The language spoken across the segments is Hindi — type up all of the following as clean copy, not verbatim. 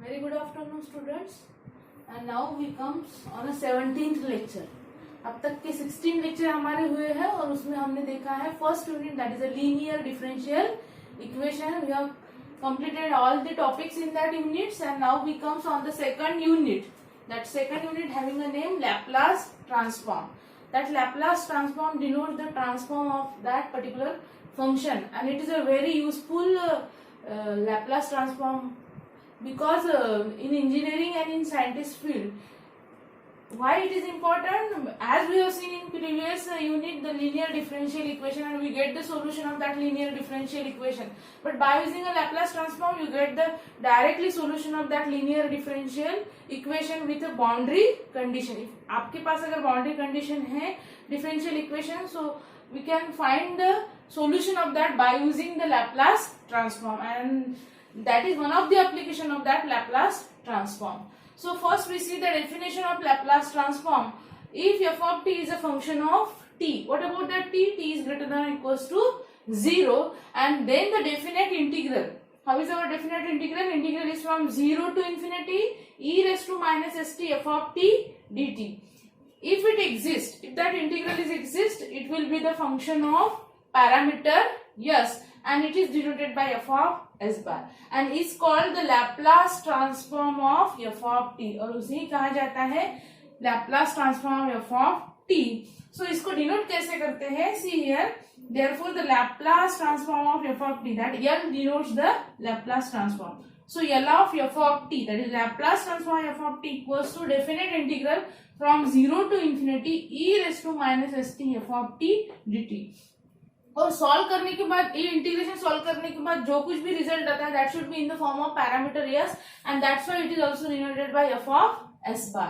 Very good afternoon students, and now we comes on a 17th lecture. अब तक के 16 लेक्चर हमारे हुए हैं और उसमें हमने देखा है first unit that is a linear differential equation. We have completed all the topics in that units and now we comes on the second unit. That second unit having a name Laplace transform. That Laplace transform denotes the transform of that particular function and it is a very useful Laplace transform because in engineering and in scientist field. Why it is important? As we have seen in previous unit the linear differential equation and we get the solution of that linear differential equation. But by using a Laplace transform you get the directly solution of that linear differential equation with a boundary condition. If आपके पास अगर boundary condition है differential equation, so we can find the solution of that by using the Laplace transform, and that is one of the application of that Laplace transform. So first we see the definition of Laplace transform. If f of t is a function of t, what about that t? T is greater than or equals to 0 and then the definite integral. How is our definite integral? Integral is from 0 to infinity e raised to minus st f of t dt. If it exists, if that integral is exist, it will be the function of parameter s and it is denoted by f of s bar and is called the Laplace transform of f of t और उसे ही कहा जाता है Laplace transform of f of t. So इसको डिनोट कैसे करते हैं? See here, therefore the Laplace transform of f of t, that L denotes the Laplace transform. So L of f of t, that is Laplace transform f of t equals to definite integral from 0 to infinity e raised to minus st f of t dt. और सॉल्व करने के बाद ये इंटीग्रेशन सॉल्व करने के बाद जो कुछ भी रिजल्ट आता है that should be in the form of parameter s and that's why it is also denoted by f of s bar.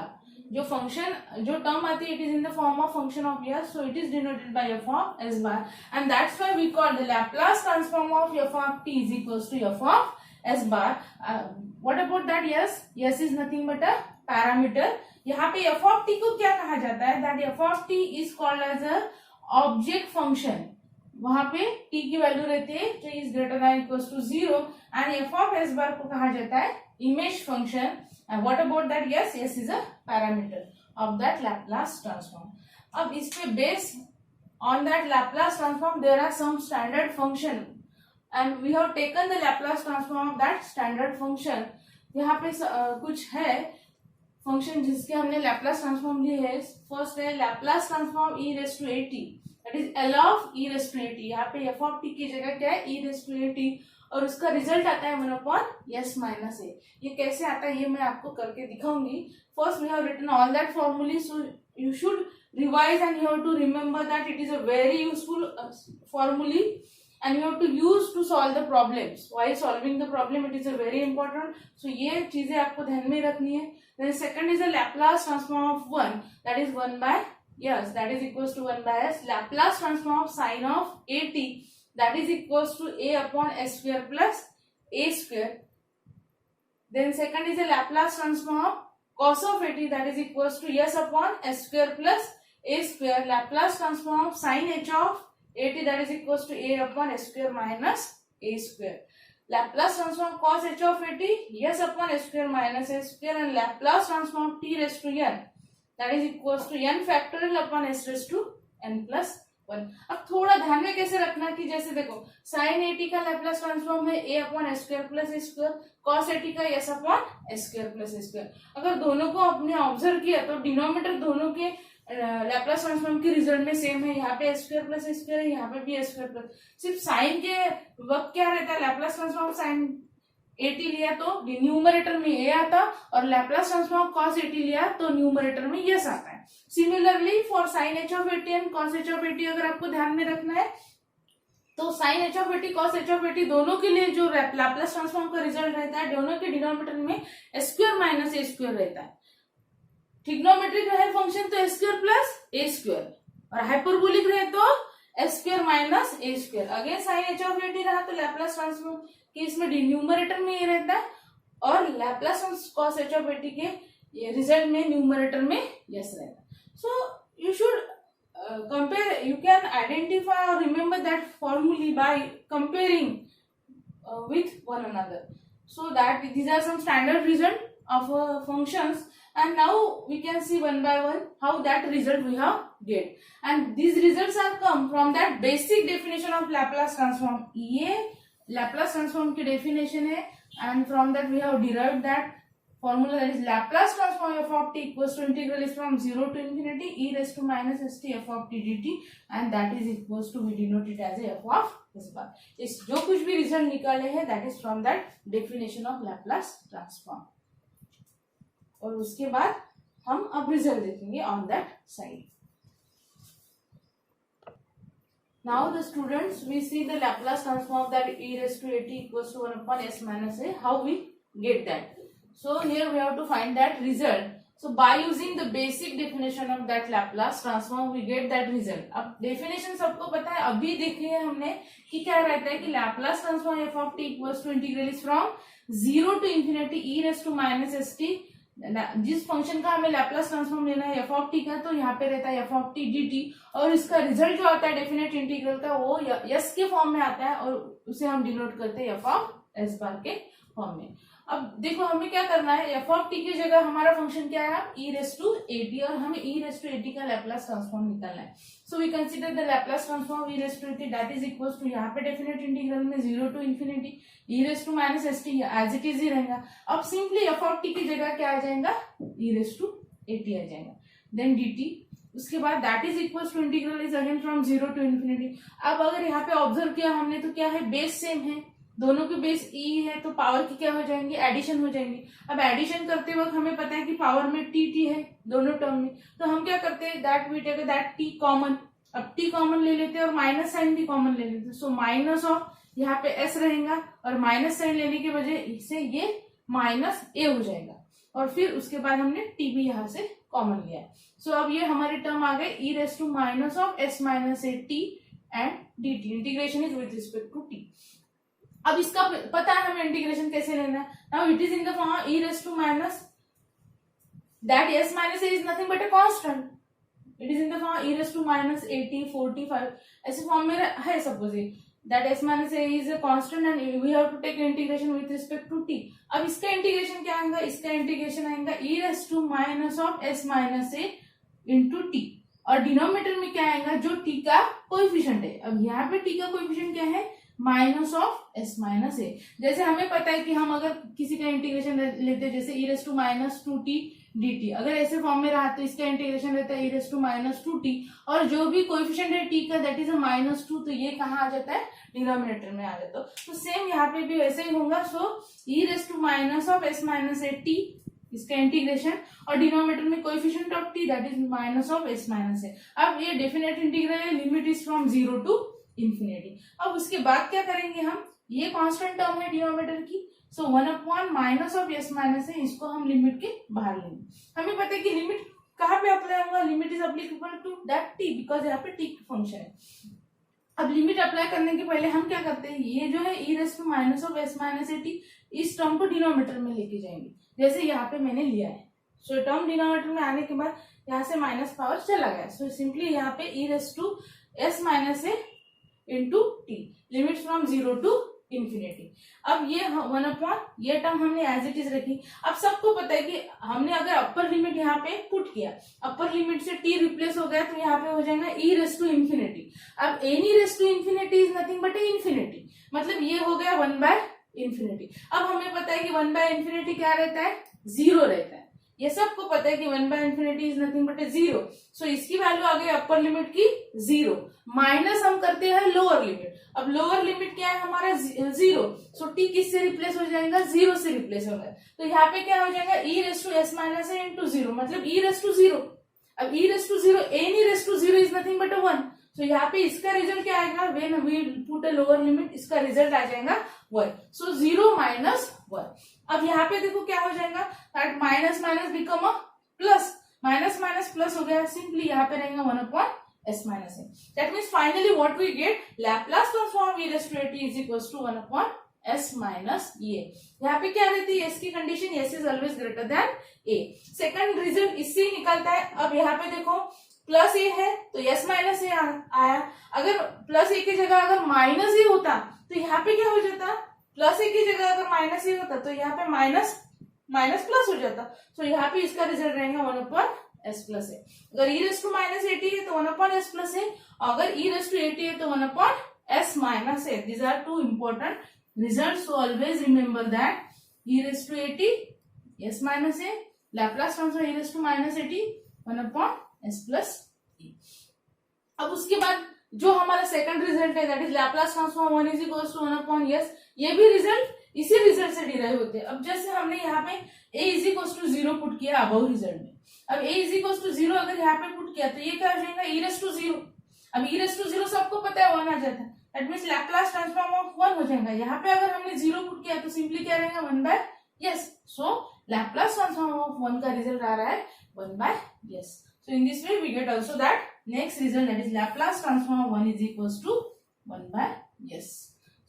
जो फंक्शन जो टर्म आती है it is in the form of function of s, so it is denoted by f of s bar and that's why we call the Laplace transform of f of t is equals to f of s bar. What about that s? S is nothing but a parameter. यहाँ पे f of t को क्या कहा जाता है? That f of t is called as a object function. वहां पे t की वैल्यू रहती है t is greater than equals to 0 and f of s bar को कहा जाता है image function. And what about that? Yes, s is a parameter of that Laplace transform. अब इस पे base on that Laplace transform there are some standard function and we have taken the Laplace transform of that standard function. यहाँ पे कुछ है फंक्शन जिसके हमने Laplace ट्रांसफॉर्म लिए है. फर्स्ट है Laplace transform e raised to at, that is L of e raised to at. यहाँ पे f of t की जगह क्या है? e raised to at और उसका रिजल्ट आता है 1 upon s minus a. ये कैसे आता है ये मैं आपको करके दिखाऊंगी. First we have written all that formulae, so you should revise and you have to remember that it is a very useful formulae and you have to use to solve the problems. While solving the problem it is a very important, so ये चीजें आपको ध्यान में रखनी है. Then second is a Laplace transform of 1, that is 1 by s, that is equals to 1 by s. Laplace transform of sine of at, that is equals to a upon s square plus a square. Then second is a Laplace transform of cos of at, that is equals to s upon s square plus a square. Laplace transform of sine h of at, that is equals to a upon s square minus a square. Laplace transform cos h of at, s upon s square minus a square, and Laplace transform t raised to n, that is equals to n factorial upon s raised to n plus 1. अब थोड़ा ध्यान में कैसे रखना कि जैसे देखो sin at का Laplace ट्रांसफॉर्म है a upon s square plus a square, cos at का s upon s square plus a square. अगर दोनों को आपने ऑब्जर्व किया तो डिनोमिनेटर दोनों के Laplace ट्रांसफॉर्म के रिजल्ट में सेम है. यहाँ पे s square plus a square है, यहाँ पे भी s स्क्वायर प्लस. सिर्फ साइन के वक्त क्या रहता है? Laplace ट्रांसफॉर्म साइन at लिया तो न्यूमरेटर में a आता और Laplace ट्रांसफॉर्म cos at लिया तो न्यूमरेटर में यस आता है. Similarly for sin h of at and cos h of at अगर आपको ध्यान में रखना है तो sin h of at cos h of at दोनों के लिए जो Laplace ट्रांसफॉर्म का रिजल्ट रहता है दोनों के डिनोमिनेटर में s square minus a square रहता है. ट्रिग्नोमेट्रिक रहे फंक्शन तो s square plus a square और हाइपरबोलिक रहे तो s square minus a square. Again sin h of at रहा तो Laplace ट्रांसफॉर्म के इसमें न्यूमरेटर में ये रहता है और Laplace cos h of at के रिजल्ट में न्यूमरेटर में यस रहता है. सो you should compare, you can identify or remember that formulae by comparing with one another. So that these are some standard result of functions, and now we can see one by one how that result we have get. And these results are come from that basic definition of Laplace transform. ये Laplace transform की definition है, and from that we have derived that formula, that is Laplace transform f of t equals to integral is from 0 to infinity e raised to minus st f of t dt, and that is equals to, we denote it as a f of s bar. इस जो कुछ भी रिजल्ट निकाले हैं that is from that definition of Laplace transform. और उसके बाद हम अब रिजल्ट देखेंगे on that side. Now the students, we see the Laplace transform of that e raised to at equals to 1 upon s minus a. How we get that? So here we have to find that result. So by using the basic definition of that Laplace transform, we get that result. अब definition सबको पता है, अभी देख लिया हमने कि क्या रहता है कि Laplace transform f of t equals to integral is from 0 to infinity e raised to minus st. जिस फंक्शन का हमें Laplace transform लेना है f of t का, तो यहाँ पे रहता है f of t dt, और इसका रिजल्ट जो आता है डेफिनेट इंटीग्रल का वो s के फॉर्म में आता है, और उसे हम डिनोट करते हैं f of s बार के फॉर्म में. अब देखो हमें क्या करना है, f of t की जगह हमारा फंक्शन क्या है, e raised to at, और हमें e raised to at का Laplace ट्रांसफॉर्म निकालना है. So we consider the Laplace transform e raised to at, that is equals to, यहाँ पे डेफिनेट इंटीग्रल में 0 to infinity e raised to minus st as it is ही रहेगा. अब सिंपली f of t की जगह क्या आ जाएगा, e raised to at आ जाएगा, देन dt. उसके बाद that is equals to integral is again from 0 to infinity. अब अगर यहाँ पे ऑब्जर्व किया हमने तो क्या है, बेस सेम है, दोनों के बेस e है, तो पावर की क्या हो जाएंगी, एडिशन हो जाएंगी. अब एडिशन करते वक्त हमें पता है कि पावर में टी है दोनों टर्म में, तो हम क्या करते हैं, that we take that T common. अब टी कॉमन ले लेते हैं और माइनस साइन भी कॉमन ले लेते हैं. सो माइनस ऑफ यहाँ पे s रहेगा, और माइनस साइन लेने की वजह से ये माइनस ए हो जाएगा, और फिर उसके बाद हमने टी भी यहाँ से कॉमन लिया है. सो अब ये हमारे टर्म आ गए e raised to minus of s minus A T and dt. Integration is with respect to T. अब इसका पता है हमें इंटीग्रेशन कैसे लेना है. Now it is in the form e raised to minus that s minus a is nothing but a constant. It is in the form e raised to minus 80 45 ऐसे फॉर्म में है. Suppose that s minus a is a constant and we have to take integration with respect to t. अब इसका इंटीग्रेशन क्या आएगा, इसका इंटीग्रेशन आएगा e raised to minus of s minus a into t, और डिनोमिनेटर में क्या आएगा, जो t का कोएफिशिएंट है. अब यहाँ पे t का कोएफिशिएंट क्या है, माइनस ऑफ एस माइनस ए. जैसे हमें पता है कि हम अगर किसी का इंटीग्रेशन लेते हैं, जैसे e raised to minus 2t dt, अगर ऐसे फॉर्म में रहा तो इसका इंटीग्रेशन रहता है e raised to minus 2t, और जो भी कोएफिशिएंट है t का दैट इज माइनस 2, तो ये कहाँ आ जाता है, डिनोमिनेटर में आ जाता है. तो सेम यहाँ पे भी वैसे ही होगा. सो e raised to minus of s minus a t, इसका इंटीग्रेशन, और डिनोमिनेटर में coefficient of t that is minus of s minus a. अब ये डेफिनेट इंटीग्रल है, limit is from 0 to infinity. अब उसके बाद क्या करेंगे हम, ये कांस्टेंट टर्म है डिनोमिनेटर की, सो 1 upon minus of s minus है, इसको हम लिमिट के बाहर लेंगे. हमें पता है कि लिमिट कहाँ पे अप्लाई होगा, limit is applicable to that t, because यहाँ पे t फंक्शन है. अब लिमिट अप्लाई करने के पहले हम क्या करते हैं, ये जो है e raised to minus of s minus a t, इस टर्म को डिनोमिनेटर में लेके जाएंगे, जैसे यहाँ पे मैंने लिया है. सो टर्म डिनोमिनेटर में आने के बाद यहाँ से माइनस पावर चला गया. सो सिंपली यहाँ पे e raised to s minus a into T, limit from 0 to infinity. अब ये 1 अपॉन ये टर्म हमने एज इट इज रखी. अब सबको पता है कि हमने अगर अपर लिमिट यहाँ पे पुट किया, अपर लिमिट से टी रिप्लेस हो गया, तो यहाँ पे हो जाएगा e raised to इंफिनिटी. अब any raised to infinity is nothing but infinity, मतलब ये हो गया 1 बाय इंफिनिटी. अब हमें पता है कि 1 बाय इंफिनिटी क्या रहता है, 0 रहता है. ये सबको पता है कि 1 by infinity is nothing but 0. So इसकी वैल्यू आ गई अपर लिमिट की 0, माइनस हम करते हैं लोअर लिमिट. अब लोअर लिमिट क्या है हमारा 0. सो टी किससे रिप्लेस हो जाएगा, 0 से रिप्लेस हो गया. तो यहाँ पे क्या हो जाएगा, e raised to s minus a into 0, मतलब e raised to 0. अब e raised to 0, any raised to 0 is nothing but 1. तो यहाँ पे इसका रिजल्ट क्या आएगा, when we put a lower limit, इसका रिजल्ट आ जाएगा 1. So 0 minus 1. अब यहाँ पे देखो क्या हो जाएगा, that minus minus become a plus, minus minus plus हो गया. सिंपली यहाँ पे रहेगा 1 upon s minus a. That means finally what we get, Laplace transform e raised to at is equals to 1 upon s minus a. यहाँ पे क्या रहती है, s की condition, s is always greater than a. Second result इससे ही निकलता है. अब यहाँ पे देखो प्लस ए है तो s माइनस ए आया. अगर प्लस ए की जगह अगर माइनस ए होता तो यहाँ पे क्या हो जाता, प्लस ए की जगह अगर माइनस ए होता तो यहाँ पे माइनस माइनस प्लस हो जाता। सो यहाँ पे इसका रिजल्ट रहेगा 1 अपॉन एस प्लस ए। अगर ई रेस टू माइनस 80 है तो 1 अपॉन एस प्लस ए, अगर ई रेस टू 80 है तो 1 upon s minus a. These are two important result, so always remember that e raise to 80 s minus a, Laplace transform e raise to minus 80 1 upon s plus a. अब उसके बाद जो हमारा सेकंड रिजल्ट है that is Laplace transform 1 is equal to 1 upon s, ये भी रिजल्ट इसी रिजल्ट से डिराइव होते हैं। अब जैसे हमने यहाँ पे a is equal to 0 put किया अबव रिजल्ट में, अब a इज इक्वल टू 0 अगर यहाँ पे पुट किया तो ये क्या हो जाएगा e रेस टू 0। अब e रेस टू 0 सबको पता है 1 आ जाता है, that means Laplace transform of 1 हो जाएगा। यहाँ पे अगर हमने 0 पुट किया तो सिंपली क्या रहेगा 1 by s. So Laplace transform of 1 का रिजल्ट आ रहा है 1 by s. So in this way we get also that next result that is Laplace transform of 1 is equal to 1 by s.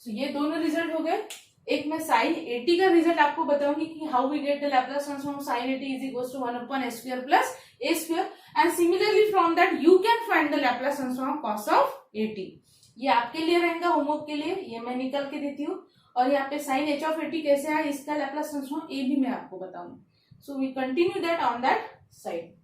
So ये दोनों रिजल्ट हो गए। एक मैं साइन 80 का रिजल्ट आपको बताऊंगी कि how we get the Laplace transform of sine 80 is equal to 1 upon S square plus A square, and similarly from that you can find the Laplace transform of cos of 80। ये आपके लिए रहेगा होमवर्क के लिए, ये मैं निकल के देती हूँ। और यहाँ पे साइन एच ऑफ 80 कैसे है इसका लैप्लास ट्रांसफॉर्म ये भी मैं आपको बताऊंगी। So we continue that on that side.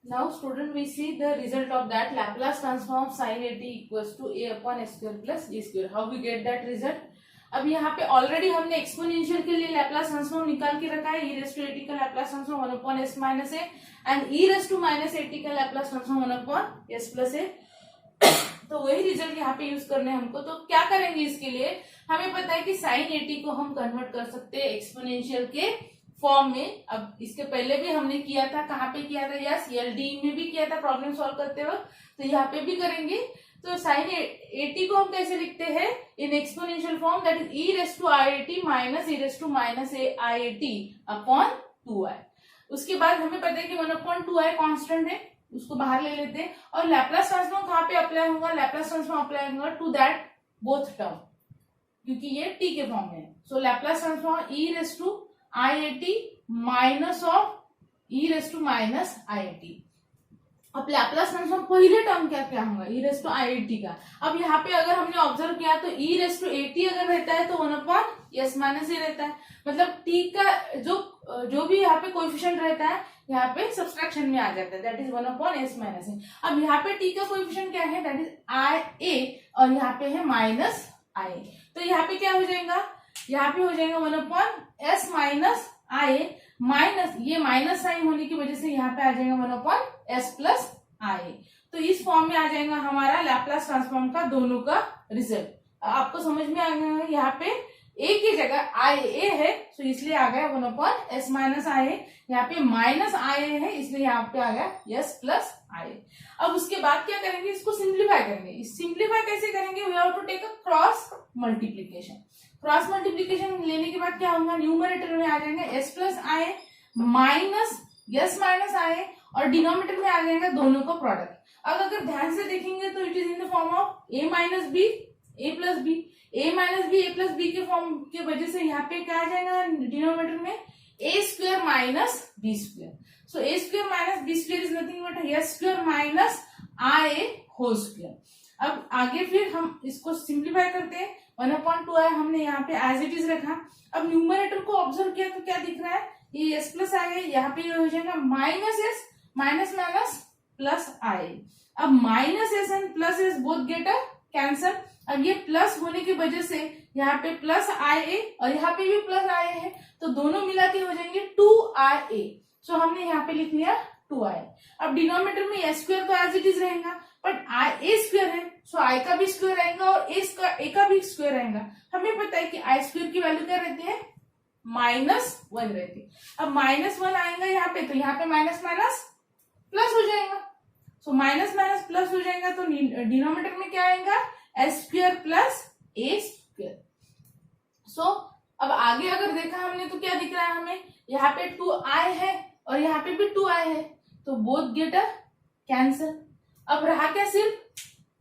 Now student we see the result of that Laplace transform sin 80 equals to a upon s square plus b square. How we get that result? अब यहाँ पे ऑलरेडी हमने एक्सपोनेंशियल के लिए लैप्लास ट्रांसफॉर्म निकाल के रखा है। e रेस टू 80 का Laplace transform 1 upon s minus a and e raise to minus 80 का Laplace transform 1 upon s plus a. तो वही रिजल्ट यहाँ पे यूज करने हैं हमको। तो क्या करेंगे इसके लिए, हमें पता है कि साइन 80 को हम कन्वर्ट कर सकते हैं एक्सपोनेंशियल के फॉर्म में। अब इसके पहले भी हमने किया था, कहाँ पे किया था, यस एलडी में भी किया था प्रॉब्लम सॉल्व करते वक्त, तो यहाँ पे भी करेंगे। तो साइन 80 को हम कैसे लिखते हैं in exponential form, that is E raise to I 80 minus E raise to minus A I 80 upon 2i। उसके बाद हमें पता है कि 1 अपॉन 2i कॉन्स्टेंट है, उसको बाहर ले लेते हैं। और लैप्लास ट्रांसफॉर्म कहाँ पे अप्लाई होगा, लैप्लास ट्रांसफॉर्म अप्लाई होगा टू दैट बोथ टर्म, क्योंकि ये टी के फॉर्म में है। So Laplace transform e raise to i80 minus of e raise to minus i80। अब लैप्लास ट्रांसफॉर्म पहले टर्म क्या क्या होगा e रेस टू i80 का। अब यहाँ पे अगर हमने ऑब्जर्व किया तो e रेस टू 80 अगर रहता है तो 1 अपॉन s माइनस ए रहता है, मतलब t का जो भी यहाँ पे कोएफिशिएंट रहता है यहाँ पे सब्सट्रैक्शन में आ जाता है, that is 1 upon s minus a. अब यहाँ पे t का कोएफिशिएंट क्या है, दैट इज ia और यहाँ पे है माइनस i। तो यहाँ पे क्या हो जाएगा, यहाँ पे हो जाएगा 1 अपॉन s माइनस आई माइनस, ये माइनस साइन होने की वजह से यहाँ पे आ जाएगा 1 अपॉन s प्लस आई। तो इस फॉर्म में आ जाएगा हमारा लैप्लास ट्रांसफॉर्म का दोनों का रिजल्ट। आपको समझ में आ गया, यहाँ पे a की जगह आई ए है तो इसलिए आ गया 1 अपॉन s माइनस आई, यहाँ पे माइनस आई है इसलिए यहाँ पे आ गया s प्लस आई। अब उसके बाद क्या करेंगे, इसको सिंप्लीफाई करेंगे। सिंप्लीफाई कैसे करेंगे, we have to take a cross multiplication. Cross multiplication लेने के बाद क्या होगा, न्यूमरेटर में आ जाएगा s प्लस आई माइनस s माइनस आई और डिनोमिनेटर में आ जाएगा दोनों का प्रोडक्ट। अब अगर ध्यान से देखेंगे तो it is in the form of a minus B a plus B, a minus B a plus B के फॉर्म के वजह से यहाँ पे क्या आ जाएगा डिनोमिनेटर में a square minus B square. So a square minus B square is nothing but s square minus i whole square. अब आगे फिर हम इसको सिंप्लीफाई करते हैं, 1 अपॉन 2i हमने यहाँ पे एज इट इज रखा। अब न्यूमरेटर को ऑब्जर्व किया तो क्या दिख रहा है, ये s प्लस आई है, यहाँ पे ये हो जाएगा minus s minus minus plus i. अब minus s and plus s both get a cancel. अब ये प्लस होने की वजह से यहाँ पे प्लस आई ए और यहाँ पे भी प्लस आई है, तो दोनों मिला के हो जाएंगे 2ia। सो हमने यहाँ पे लिख लिया 2i। अब डिनोमिनेटर में s स्क्वायर तो एज इट इज रहेगा, बट आई ए स्क्वायर है सो आई का भी स्क्वायर आएगा और ए का भी स्क्वायर आएगा। हमें पता है कि आई स्क्वायर की वैल्यू क्या रहती है, -1 रहती है। अब -1 आएगा यहाँ पे, तो यहाँ पे माइनस माइनस प्लस हो जाएगा। सो माइनस माइनस प्लस हो जाएगा तो डिनोमिनेटर में क्या आएगा, s स्क्वायर प्लस ए स्क्वायर। सो अब आगे अगर देखा हमने तो क्या दिख रहा है हमें, यहाँ पे 2i है और यहाँ पे भी 2i है, तो बोथ गेट अ कैंसल। अब रहा क्या, सिर्फ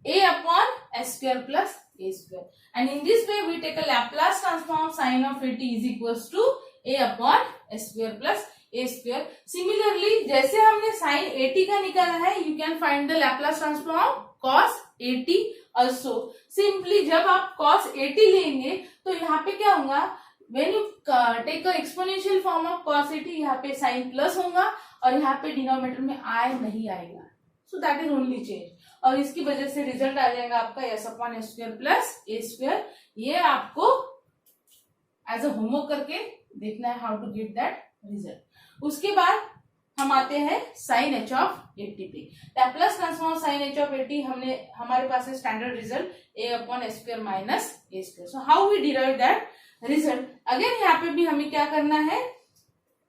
a upon s square plus a square, and in this way we take a Laplace transform sine of 80 is equals to a upon s square plus A square. Similarly जैसे हमने साइन 80 का निकाला है, you can find the Laplace transform cos 80 also. Simply जब आप कॉस 80 लेंगे तो यहाँ पे क्या होगा, when you take a exponential form of cos 80, यहाँ पे साइन प्लस होगा और यहाँ पे डिनोमिनेटर में आई नहीं आएगा, so that is only change. और इसकी वजह से रिजल्ट आ जाएगा आपका s upon S square plus ए स्क्वायर। ये आपको एज अ होमवर्क करके देखना है how to get that result. उसके बाद हम आते हैं साइन एच ऑफ 80 पे। Laplace transform sine H of 80 हमारे पास है standard result A upon S square minus A square. So how we derive that result. Again यहाँ पे भी हमें क्या करना है,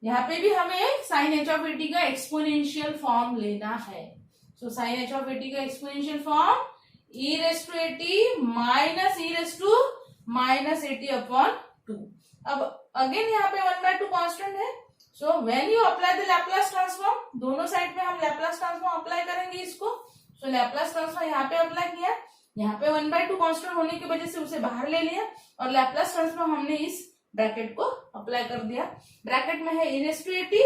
यहाँ पे भी हमें साइन एच ऑफ 80 का एक्सपोनेंशियल फॉर्म लेना है। सो साइन एच ऑफ 80 का exponential form e raise to 80 minus e raise to minus 80 upon 2। अब अगेन यहाँ पे 1/2 कांस्टेंट है। So when you apply the Laplace transform, दोनों साइड पे हम लैप्लास ट्रांसफॉर्म अप्लाई करेंगे इसको। सो लैप्लास ट्रांसफॉर्म यहाँ पे अप्लाई किया, यहाँ पे 1/2 कांस्टेंट होने की वजह से उसे बाहर ले लिया और लैप्लास ट्रांसफॉर्म हमने इस ब्रैकेट को अप्लाई कर दिया। ब्रैकेट में है e raise to 80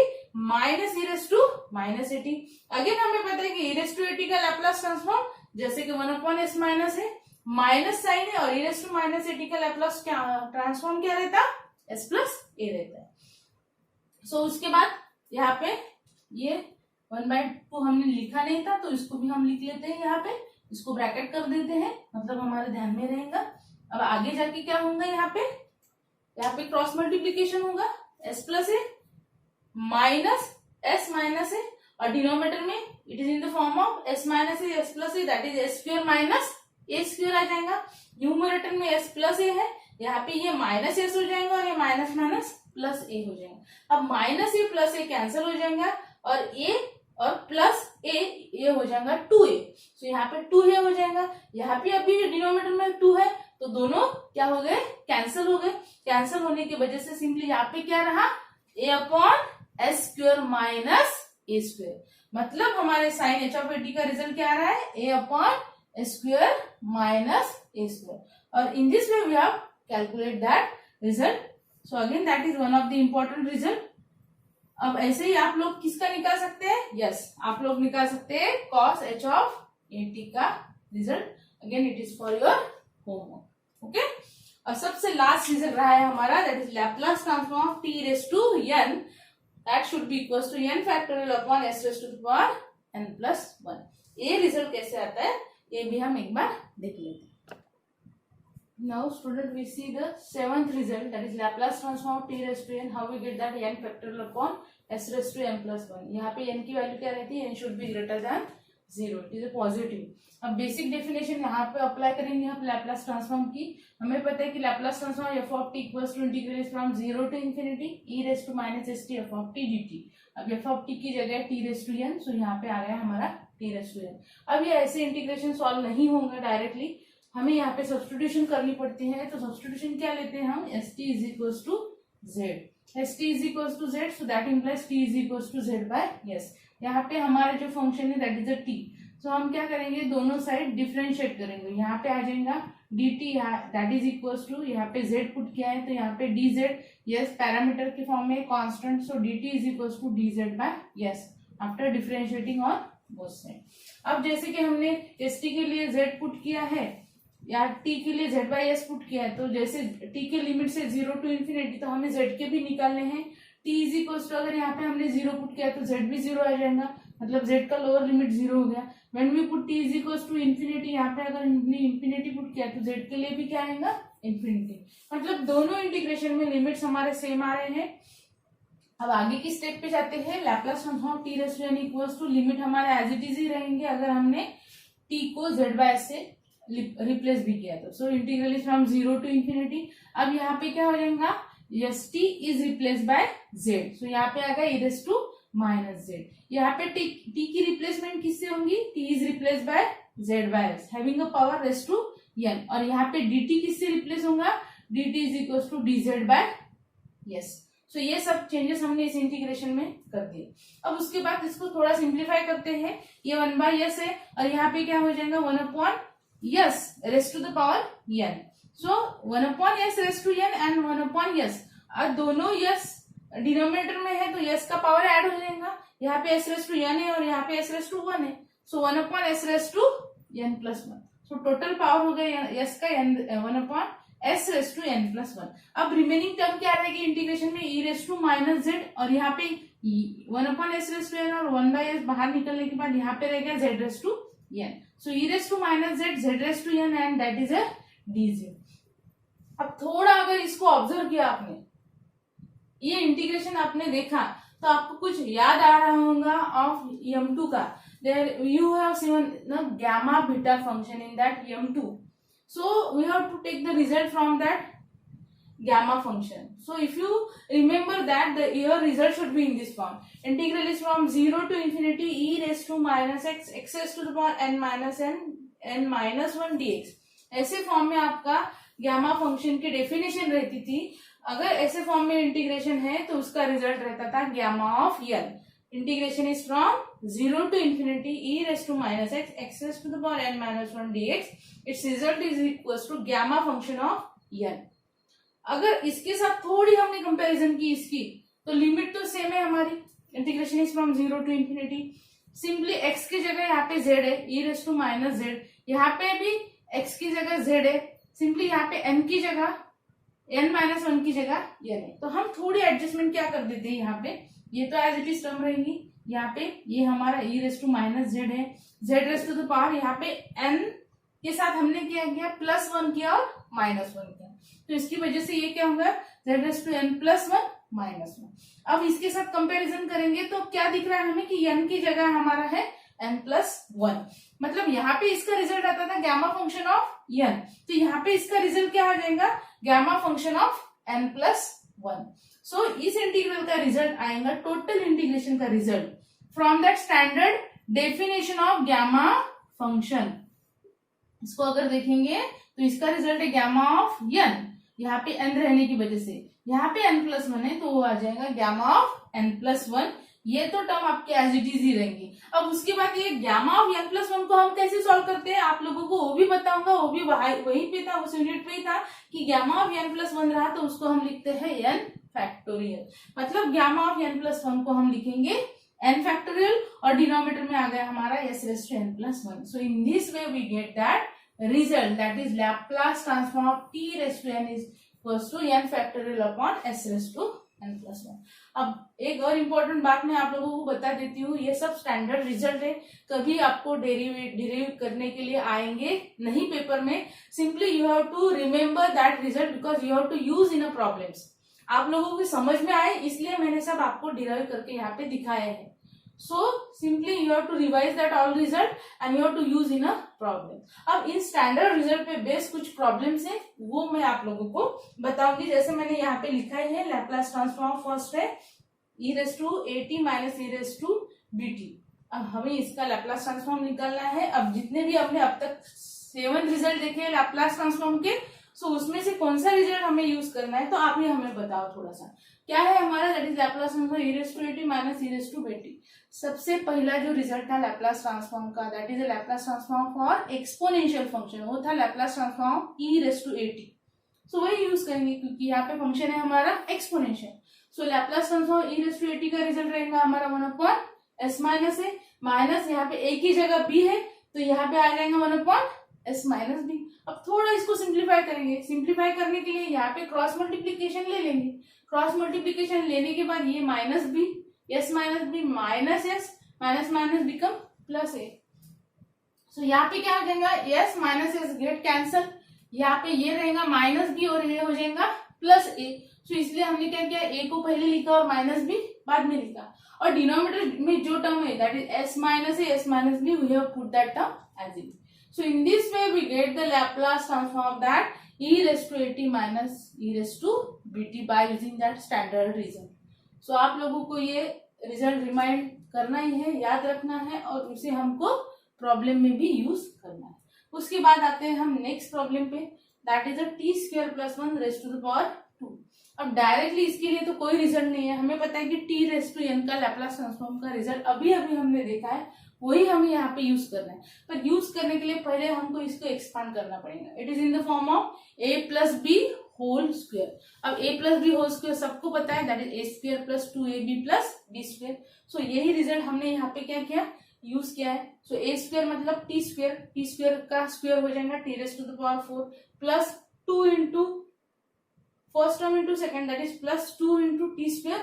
minus e raise to minus 80। Again हमें पता है कि e रेस टू 80 का लैप्लास ट्रांसफॉर्म जैसे कि 1 अपॉन एस माइनस है, माइनस साइन है, और e रेस टू माइनस 80 का लैप्लास ट्रांसफॉर्म क्या रहता है, s प्लस a रहता है। सो उसके बाद यहाँ पे ये 1/2 हमने लिखा नहीं था तो इसको भी हम लिख लेते हैं, यहाँ पे इसको ब्रैकेट कर देते हैं, मतलब हमारे ध्यान में रहेगा। अब आगे जाके क्या होगा, यहाँ पे क्रॉस मल्टीप्लीकेशन होगा, s plus a minus s minus a, और डिनोमिनेटर में it is in the form of s minus a s plus a, that is s square minus a square आ जाएगा। न्यूमरेटर में s प्लस ए है, यहाँ पे ये माइनस s हो जाएगा और ये माइनस माइनस प्लस a हो जाएगा। अब माइनस ए प्लस ए कैंसिल हो जाएगा और a और प्लस ए हो जाएगा 2a। सो यहाँ पे 2a हो जाएगा, यहाँ पे अभी डिनोमिनेटर में 2 है तो दोनों क्या हो गए, कैंसिल हो गए। कैंसिल होने की वजह से सिंपली यहाँ पे क्या रहा, a upon S square minus A square. मतलब हमारे साइन एच ऑफ 80 का रिजल्ट क्या आ रहा है, a upon S square minus A square. और in this way we have calculate that result. So again that is one of the important result. अब ऐसे ही आप लोग किसका निकाल सकते हैं, यस आप लोग निकाल सकते हैं कॉस एच ऑफ 80 का result. Again it is for your homework, okay. और सबसे लास्ट रिजल्ट रहा है हमारा, that is Laplace transform of T raise to n, that should be equal to n factorial upon s raise to the power n plus 1। ये रिजल्ट कैसे आता है ये भी हम एक बार देख लेते हैं। Now student, we see the 7th result, that is Laplace transform of t raised to n. How we get that n factorial upon s raised to n plus 1. यहाँ पे n की वैल्यू क्या रहती है, n should be greater than 0, it is a positive. अब बेसिक डेफिनेशन यहाँ पे अप्लाई करेंगे हम लैप्लास ट्रांसफॉर्म की। हमें पता है कि Laplace transform f of t equals to integral from 0 to infinity e raised to minus st f of t dt। अब f of t की जगह t raised to n, सो यहाँ पे आ गया हमारा t raised to n। अब ये ऐसे इंटीग्रेशन सॉल्व नहीं होंगे डायरेक्टली, हमें यहाँ पे सब्स्टिट्यूशन करनी पड़ती है। तो सब्स्टिट्यूशन क्या लेते हैं हम, S T is equals to Z, S T is equals to Z, so that implies T is equals to Z by S. यहाँ पे हमारा जो फंक्शन है that is a T, so हम क्या करेंगे, दोनों साइड डिफरेंशिएट करेंगे। यहाँ पे आ जाएगा D T that is equals to, यहाँ पे जेड पुट किया है तो यहाँ पे डी जेड, यस पैरामीटर के फॉर्म में constant, so D T is equals to D Z by S after differentiating on both side. अब जैसे कि हमने एस टी के लिए जेड पुट किया है या टी के लिए जेड बाई एस पुट किया है, तो जैसे टी के लिमिट से 0 टू इन्फिनिटी, तो हमें जेड के भी निकालने हैं। टी इज इक्वल्स टू, अगर यहाँ पे हमने 0 पुट किया तो जेड भी 0 आ जाएगा, मतलब जेड का लोअर लिमिट 0 हो गया। When we put t is equals to infinity, यहाँ पे अगर हमने इन्फिनिटी पुट किया तो जेड के लिए भी क्या आएगा, इन्फिनिटी। मतलब दोनों इंटीग्रेशन में लिमिट्स हमारे सेम आ रहे हैं। अब आगे की स्टेप पे जाते हैं, Laplace transform t raise to n equals to, limit हमारे एज इट इज ही रहेंगे अगर हमने टी को जेड बाय एस से रिप्लेस भी किया था। सो integral is from 0 to infinity. अब यहाँ पे क्या हो जाएगा, yes t is replace by z, so यहाँ पे आएगा e raise to minus z. यहाँ पे टी की रिप्लेसमेंट किससे होंगी, t is replace by Z by s having a power raise to n, और यहाँ पे dt किससे रिप्लेस होगा, dt is equal to D Z by s. So ये सब चेंजेस हमने इस इंटीग्रेशन में कर दिए। अब उसके बाद इसको थोड़ा सिंप्लीफाई करते हैं, ये 1 बाय एस है और यहाँ पे क्या हो जाएगा 1 upon s raise to the power n। So 1 upon s raise to n and 1 upon s, और दोनों यस डिनोमिनेटर में है तो यस का पावर ऐड हो जाएगा, यहाँ पे एस रेस टू एन है और यहाँ पे एस रेस टू 1 है, so 1 upon s raise to n plus 1, so total power हो गया यस का 1 upon s raise to n plus 1। अब रिमेनिंग टर्म क्या रहेगी इंटीग्रेशन में, e raise to minus z, और यहाँ पे 1 upon s raise to n और 1 बाई एस बाहर निकलने के बाद यहाँ पे रहेगा z raise to n, so e raise to minus z z raise to n and that is a dz. अब थोड़ा अगर इसको ऑब्जर्व किया आपने, ये इंटीग्रेशन आपने देखा तो आपको कुछ याद आ रहा होगा ऑफ m2 का, there you have seen the gamma beta function in that m2, so we have to take the result from that gamma function. So if you remember that, your result should be in this form. Integral is from 0 to infinity e raised to minus x x raised to the power n minus 1 dx। ऐसे फॉर्म में आपका गामा फंक्शन की डेफिनेशन रहती थी। अगर ऐसे फॉर्म में इंटीग्रेशन है तो उसका रिजल्ट रहता था gamma of n। Integration is from 0 to infinity e raised to minus x x raised to the power n minus 1 dx। its result is equals to gamma function of n। अगर इसके साथ थोड़ी हमने कंपैरिजन की इसकी, तो लिमिट तो सेम है हमारी, integration is from 0 to infinity। Simply x की जगह यहाँ पे z है, e raised to minus z, यहाँ पे भी x की जगह z है, सिंपली यहाँ पे n की जगह n माइनस 1 की जगह ये है, तो हम थोड़ी एडजस्टमेंट क्या कर देते हैं, यहाँ पे ये तो एज इट इज टर्म रहेंगी, यहाँ पे ये हमारा e raise to minus z है, z raise to the power यहाँ पे n के साथ हमने क्या किया प्लस 1 किया और माइनस 1 किया, तो इसकी वजह से ये क्या होगा z raise to n plus 1 minus 1। अब इसके साथ कंपैरिजन करेंगे तो क्या दिख रहा है हमें कि n की जगह हमारा है n प्लस 1, मतलब यहाँ पे इसका रिजल्ट आता था गामा फंक्शन ऑफ n, तो यहाँ पे इसका रिजल्ट क्या आ जाएगा gamma function of n plus 1। सो इस इंटीग्रल का रिजल्ट आएगा टोटल इंटीग्रेशन का result from that standard definition of gamma function. इसको अगर देखेंगे तो इसका रिजल्ट है गामा ऑफ n, यहाँ पे n रहने की वजह से यहाँ पे n प्लस 1 है तो वो आ जाएगा गामा ऑफ n प्लस 1। ये तो टर्म आपके एज इट इज ही रहेंगी। अब उसके बाद ये गामा ऑफ n प्लस 1 को हम कैसे सॉल्व करते हैं आप लोगों को वो भी बताऊंगा, वो भी वहीं पे था, उस यूनिट पे ही था कि गामा ऑफ n प्लस 1 रहा तो उसको हम लिखते हैं n फैक्टोरियल, मतलब गामा ऑफ n प्लस 1 को हम लिखेंगे n फैक्टोरियल और डिनोमिनेटर में आ गया हमारा s raise to n plus 1। So in this way we get that result that is Laplace transform of t raise to n is equals to n factorial upon s raise to n plus 1। अब एक और इम्पोर्टेंट बात मैं आप लोगों को बता देती हूँ, ये सब स्टैंडर्ड रिजल्ट है, कभी आपको डेरिवेट करने के लिए आएंगे नहीं पेपर में। Simply you have to remember that result because you have to use in a problems. आप लोगों को समझ में आए इसलिए मैंने सब आपको डिराइव करके यहाँ पे दिखाया है। So simply you have to revise that all result and you have to use in a problem. अब इन स्टैंडर्ड रिजल्ट पे बेस कुछ प्रॉब्लम्स है वो मैं आप लोगों को बताऊंगी। जैसे मैंने यहाँ पे लिखा है लैप्लास ट्रांसफॉर्म फर्स्ट है e raise to at minus e raise to bt। अब हमें इसका लैप्लास ट्रांसफॉर्म निकालना है। अब जितने भी हमने अब तक 7 रिजल्ट देखे हैं लैप्लास ट्रांसफॉर्म के, सो उसमें से कौन सा रिजल्ट हमें यूज करना है तो आप ही हमें बताओ थोड़ा सा क्या है हमारा, that is Laplace transform e raise to at minus e raise to bt। सबसे पहला जो रिजल्ट था लैप्लास ट्रांसफॉर्म का that is Laplace transform for exponential function, वो था Laplace transform e raise to at। So वही यूज करेंगे क्योंकि यहाँ पे फंक्शन है हमारा exponential. So Laplace transform e raise to at का रिजल्ट रहेगा हमारा 1 अपॉन s माइनस है, माइनस यहाँ पे a की जगह b है तो यहाँ पे आ जाएगा 1 अपॉन s माइनस b। अब थोड़ा इसको सिंप्लीफाई करेंगे, सिंप्लीफाई करने के लिए यहाँ पे क्रॉस मल्टीप्लीकेशन ले लेंगे। क्रॉस मल्टीप्लीकेशन लेने के बाद ये minus b s minus b minus s minus minus become plus a। सो यहाँ पे क्या हो जाएगा s minus s get cancel, यहाँ पे ये रहेगा माइनस b और ये हो जाएगा प्लस a। सो इसलिए हमने क्या किया a को पहले लिखा और माइनस b बाद में लिखा, और डिनोमिनेटर में जो टर्म है that is s minus a s minus b we have put that term as it. So in this way we get the Laplace transform of that e raised to at minus e raised to bt by using that standard result. So आप लोगों को ये रिजल्ट रिमाइंड करना ही है, याद रखना है और उसे हमको प्रॉब्लम में भी यूज करना है। उसके बाद आते हैं हम नेक्स्ट प्रॉब्लम पे that is a t square plus 1 raise to the power 2। अब डायरेक्टली इसके लिए तो कोई रिजल्ट नहीं है, हमें पता है कि टी रेज़ टू n का लैप्लास ट्रांसफॉर्म का रिजल्ट अभी अभी हमने देखा है वही हमें यहाँ पे यूज करना है। पर यूज करने के लिए पहले हमको इसको एक्सपांड करना पड़ेगा। It is in the form of a plus b whole square. अब a plus b whole square सबको पता है, that is a square plus 2ab plus b square. So यही रिजल्ट हमने यहाँ पे क्या किया, यूज किया है। सो a स्क्वायर मतलब t स्क्वायर का स्क्वायर हो जाएगा t raise to the power 4 plus 2 into first term into second, that is plus 2 into t square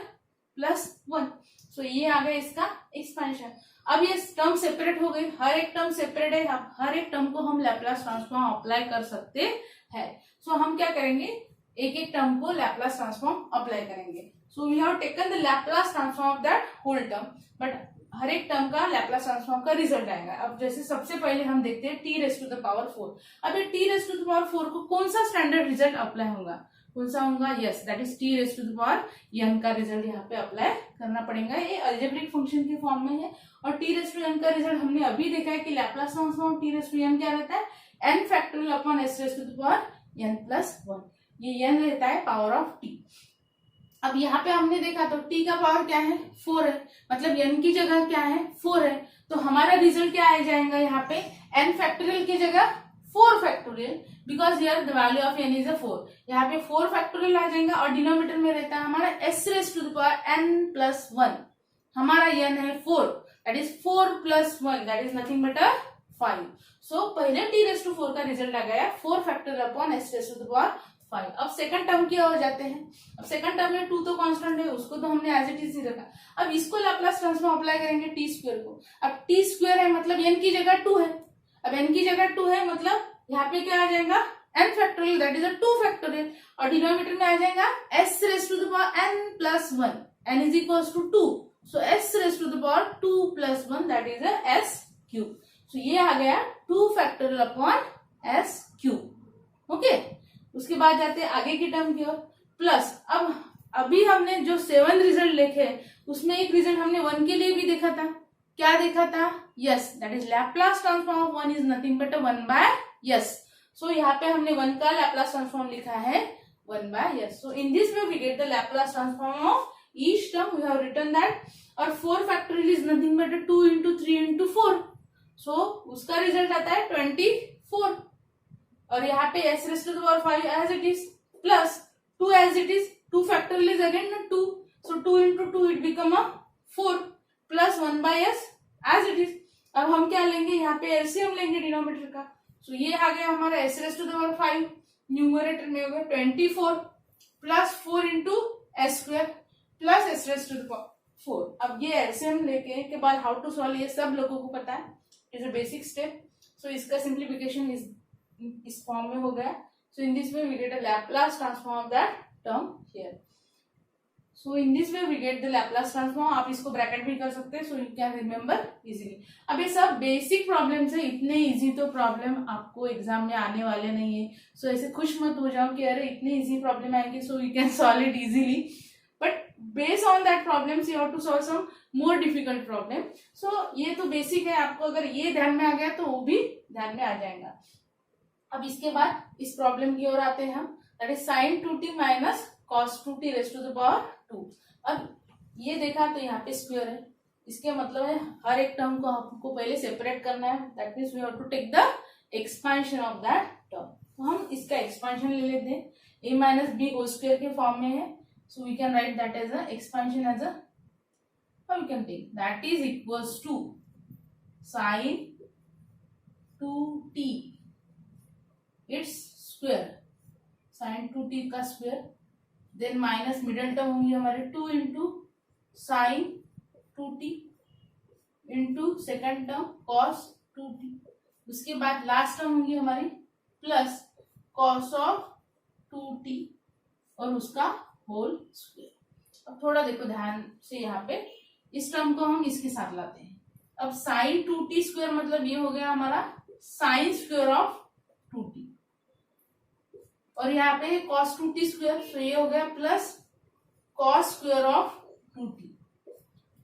plus 1। सो ये आ गया इसका एक्सपेंशन। अब ये टर्म सेपरेट हो गई, हर एक टर्म सेपरेट है, अब हर एक टर्म को हम लैप्लास ट्रांसफॉर्म अप्लाई कर सकते हैं। सो हम क्या करेंगे, एक एक टर्म को लैप्लास ट्रांसफॉर्म अप्लाई करेंगे। So we have taken the Laplace transform of that whole term, but हर एक टर्म का लैप्लास ट्रांसफॉर्म का रिजल्ट आएगा। अब जैसे सबसे पहले हम देखते हैं t raise to the power 4। अब ये t raise to the power 4 को कौन सा स्टैंडर्ड रिजल्ट अप्लाई होगा, कौन सा होगा, yes that is t raise to the power n का रिजल्ट यहाँ पे अप्लाई करना पड़ेगा। ये अलजेब्रिक फंक्शन के फॉर्म में है और टी रेज़ टू n का रिजल्ट हमने अभी देखा है कि Laplace transform t raise to n क्या रहता है, n factorial upon s raise to the power n plus 1। ये n रहता है पावर ऑफ t। अब यहाँ पे हमने देखा तो t का पावर क्या है, 4 है, मतलब n की जगह क्या है, 4 है। तो हमारा रिजल्ट क्या आ जाएगा यहाँ पे, n फैक्टोरियल की जगह 4 factorial, because here the value of n is a 4। यहाँ पे 4 फैक्टोरियल आ जाएगा और डिनोमिनेटर में रहता है हमारा s raise to the power n plus 1। हमारा n है 4, that is 4 plus 1, that is nothing but 5। So पहले t रेज़ टू 4 का रिजल्ट आ गया 4 factorial upon s raise to the power 5। अब सेकंड टर्म की ओर जाते हैं। अब सेकंड टर्म में 2 तो कांस्टेंट है, उसको तो हमने एज इट इज ही रखा। अब इसको लैप्लास ट्रांसफॉर्म अप्लाई करेंगे टी स्क्वायर को। अब टी स्क्वायर है मतलब n की जगह 2 है, अब n की जगह 2 है मतलब यहाँ पे क्या आ जाएगा, n factorial, that is a 2 factorial, और डिनोमिनेटर में आ जाएगा s raise to the power n plus 1, n is equals to 2। So s raise to the power 2 plus 1, that is a s cube. So ये आ गया 2 factorial upon s cube. Okay, उसके बाद जाते हैं आगे की टर्म की ओर, प्लस अब अभी हमने जो 7 रिजल्ट लिखे उसमें एक रिजल्ट हमने 1 के लिए भी देखा था। क्या देखा था, yes that is Laplace transform of 1 is nothing but 1 by s. So यहाँ पे हमने 1 का लैप्लास ट्रांसफॉर्म लिखा है 1 by s. So in this way we get the Laplace transform of each term, we have written that, और 4 factorial is nothing but 2 into 3 into 4। So उसका रिजल्ट आता है 24, और यहाँ पे s raise to the power 5 as it is plus 2 as it is, 2 factorial is again 2, so 2 into 2 it become 4 plus 1 bye s as it is. अब हम क्या लेंगे, यहाँ पे एलसीएम लेंगे डिनोमिनेटर का। सो ये आ गया हमारा s raise to the power 5, numerator में हो गया 24 plus 4 into s square plus s raise to the power 4। अब ये एलसीएम लेके के बाद हाउ टू सॉल्व, ये सब लोगों को पता है, is a basic step. So इसका सिंप्लीफिकेशन इस फॉर्म में हो गया। So in this way we get a Laplace transform of that term here. So in this way we get the Laplace transform. आप इसको ब्रैकेट भी कर सकते हैं, so you can remember easily. अब ये सब बेसिक प्रॉब्लम्स है, इतने इजी तो प्रॉब्लम आपको एग्जाम में आने वाले नहीं है। सो ऐसे खुश मत हो जाओ कि अरे इतने इजी प्रॉब्लम आएंगे, so you can solve it easily, but based on that problems you have to solve some more difficult problem. So ये तो बेसिक है, आपको अगर ये ध्यान में आ गया तो वो भी ध्यान में आ जाएगा। अब इसके बाद इस प्रॉब्लम की ओर आते हैं हम, that is sine 2t minus cos 2t raise to the power 2। अब ये देखा तो यहाँ पे स्क्वायर है, इसके मतलब है हर एक टर्म को हमको पहले सेपरेट करना है, that means we have to take the expansion of that term. तो हम इसका एक्सपेंशन ले लेते हैं, a minus b whole square के फॉर्म में है। So we can write that as a expansion as a, how we can take that is equals to sin 2t its square, sin 2t का square, then minus middle term होंगे हमारे 2 इंटू sine 2t into second term cos 2t, उसके बाद लास्ट टर्म होंगी हमारी प्लस कॉस ऑफ 2t और उसका होल स्क्वायर। अब थोड़ा देखो ध्यान से, यहाँ पे इस टर्म को हम इसके साथ लाते हैं। अब साइन 2t स्क्वायर मतलब ये हो गया हमारा साइन स्क्वायर ऑफ 2t, और यहाँ पे cos 2t स्क्वायर, तो ये हो गया plus cos square of 2t।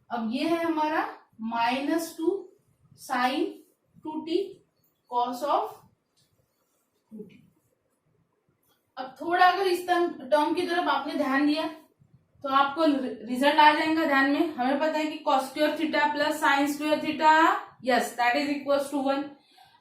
अब ये है हमारा -2 sign 2t cos of 2t। अब थोड़ा अगर इस टर्म की तरफ आपने ध्यान दिया तो आपको रिजल्ट आ जाएगा ध्यान में। हमें पता है कि cos square theta plus sine square theta yes that is equals to 1।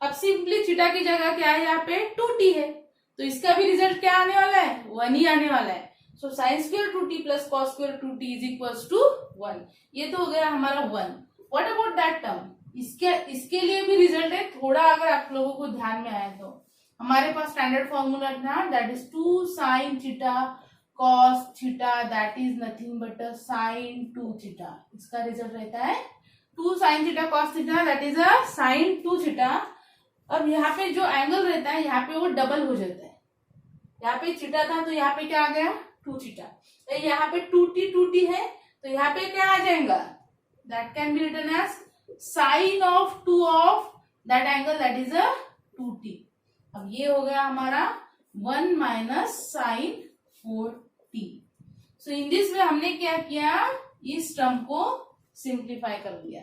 अब सिंपली थीटा की जगह क्या है यहाँ पे 2t है, तो इसका भी रिजल्ट क्या आने वाला है 1 ही आने वाला है। So sine square 2t plus cos square 2t is equals to 1। ये तो हो गया हमारा 1। व्हाट अबाउट दैट टर्म, इसके लिए भी रिजल्ट है। थोड़ा अगर आप लोगों को ध्यान में आए तो हमारे पास स्टैंडर्ड फॉर्मूला था, that is 2 sine theta cos theta, that is nothing but sine 2 theta. इसका रिजल्ट रहता है 2 sine theta cos theta, that is a sine 2 theta. अब यहाँ पे जो एंगल रहता है यहाँ पे वो डबल हो जाता है। यहाँ पे थीटा था तो यहाँ पे क्या आ गया 2 थीटा। तो यहाँ पे 2t है तो यहाँ पे क्या आ जाएगा, that can be written as sine of 2 of that angle, that is a 2t। अब ये हो गया हमारा 1 minus sine 4t। So in this way हमने क्या किया, इस टर्म को सिंप्लीफाई कर दिया।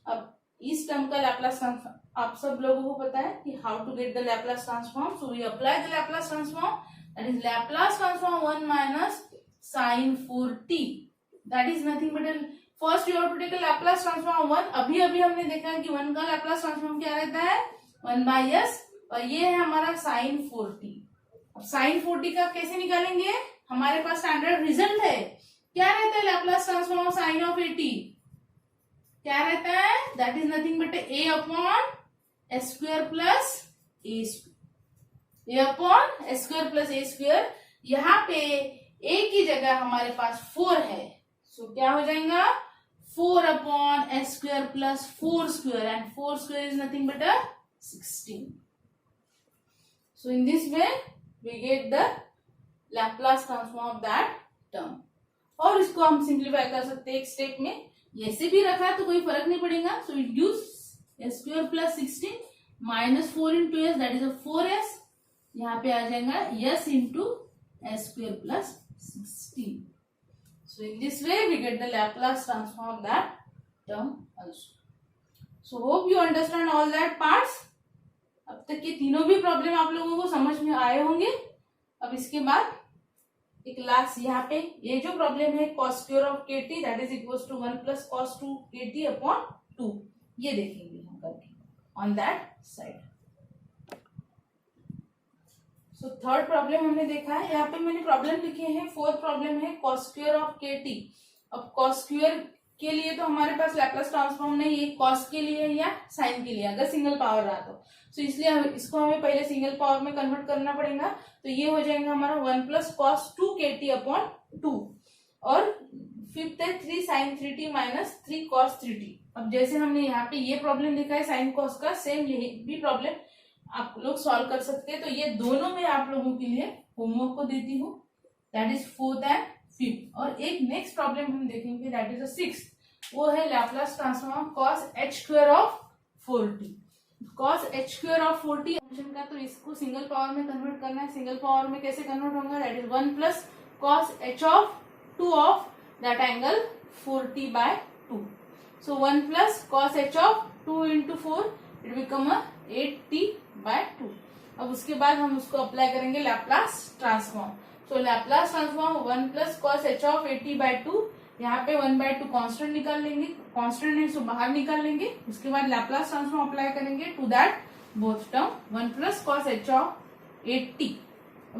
अब इस टर्म का लैप्लास ट्रांसफॉर्म आप सब लोगों को पता है कि how to get the Laplace transform. So we apply the Laplace transform, that is Laplace transform 1 minus sine 4t, that is nothing but first you have to take a Laplace transform 1। अभी हमने देखा कि 1 का लैप्लास ट्रांसफॉर्म क्या रहता है 1 बाय s, और ये है हमारा साइन 4t। अब साइन 4t का कैसे निकालेंगे, हमारे पास स्टैंडर्ड रिजल्ट है, क्या रहता है लैप्लास ट्रांसफॉर्म साइन ऑफ 80, क्या रहता है that is nothing but a upon s square plus a square, a upon s square plus a square. यहाँ पे a की जगह हमारे पास 4 है, सो क्या हो जाएगा 4 upon s square plus 4 square, and 4 square is nothing but 16। So in this way we get the Laplace transform of that term। और इसको हम सिंप्लीफाई कर सकते हैं एक स्टेप में, ऐसे भी रखा है तो कोई फर्क नहीं पड़ेगा। So reduce s square plus 16 minus 4 into s, that is a 4s, यहाँ पे आ जाएगा s into s square plus 16। So in this way we get the Laplace transform of that term also। So hope you understand all that parts। अब तक ये तीनों भी प्रॉब्लम आप लोगों को समझ में आए होंगे। अब इसके बाद एक लास्ट यहाँ पे ये जो प्रॉब्लम है cos square of kt, that is equals to 1 plus cos 2 kt upon 2, ये देखेंगे हम करके on that side. So third problem हमने देखा है, यहाँ पे मैंने प्रॉब्लम लिखे हैं। फोर्थ प्रॉब्लम है cos स्क्वायर ऑफ kt। अब cos स्क्वायर के लिए तो हमारे पास लैप्लास ट्रांसफॉर्म नहीं है, कॉस के लिए या साइन के लिए, अगर सिंगल पावर रहा तो इसलिए इसको हमें पहले सिंगल पावर में कन्वर्ट करना पड़ेगा। तो ये हो जाएगा हमारा 1 प्लस कॉस 2 kt अपॉन 2, और फिफ्थ है 3 sign 3t minus 3 cos 3t। अब जैसे हमने यहाँ पे ये प्रॉब्लम लिखा है साइन कॉस का, सेम यही भी प्रॉब्लम आप लोग सॉल्व कर सकते हैं। तो ये दोनों में आप लोगों के लिए होमवर्क को देती हूँ, that is 4th and 5th। और एक नेक्स्ट प्रॉब्लम हम देखेंगे दैट इज 6th, वो है Laplace transform cos h square of 4t। cos h square of 4t function का, तो इसको सिंगल पावर में कन्वर्ट करना है। सिंगल पावर में कैसे कन्वर्ट होगा, that is 1 plus cos h of 2 of that angle 4t by 2। So 1 plus cos h of 2 into 4, it become 8t by 2। अब उसके बाद हम उसको अप्लाई करेंगे Laplace transform. So Laplace transform 1 plus cos h of 80 by 2, यहाँ पे 1/2 कांस्टेंट निकाल लेंगे, कांस्टेंट है सो बाहर निकाल लेंगे। उसके बाद लैप्लास ट्रांसफॉर्म अप्लाई करेंगे to that both term 1 plus cos h of 80।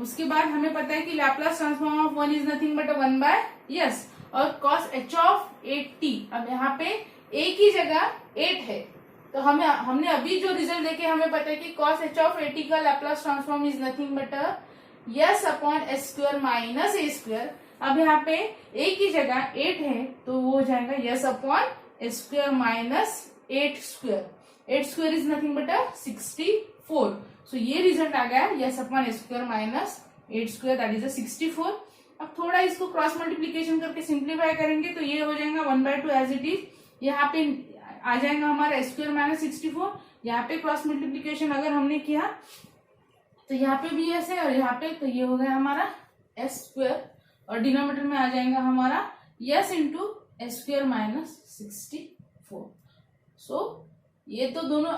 उसके बाद हमें पता है कि Laplace transform of 1 is nothing but 1 by s, और cos h ऑफ 80। अब यहाँ पे a की जगह 8 है, तो हमने अभी जो रिजल्ट देखे हमें पता है कि cos h ऑफ 80 का Laplace transform is nothing but yes upon s square minus a square. अब यहाँ पे a की जगह 8 है तो वो हो जाएगा yes upon s square minus 8 square. 8 square is nothing but 64। सो ये रिजल्ट आ गया yes upon s square minus 8 square, that is 64। अब थोड़ा इसको क्रॉस मल्टीप्लीकेशन करके सिंप्लीफाई करेंगे तो ये हो जाएगा 1/2 एज इट इज। यहाँ पे आ जाएगा हमारा s स्क्वायर माइनस 64। यहाँ पे क्रॉस मल्टीप्लीकेशन अगर हमने किया तो यहाँ पे भी s है और यहाँ पे, तो ये हो गया हमारा s स्क्वायर, और डिनोमिनेटर में आ जाएगा हमारा s into S square minus 64। सो ये तो दोनों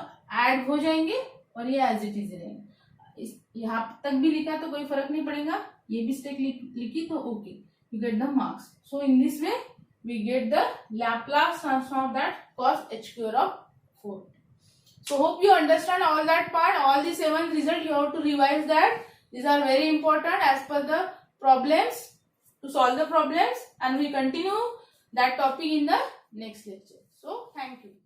ऐड हो जाएंगे और ये एज इट इज रहेंगे। यहाँ तक भी लिखा तो कोई फर्क नहीं पड़ेगा, ये भी स्टेप लिखी तो okay, you get the marks. So in this way we get the Laplace transform of that cos h square of 4t। So hope you understand all that part. All the 7 results you have to revise that. These are very important as per the problems, to solve the problems, and we continue that topic in the next lecture. So thank you.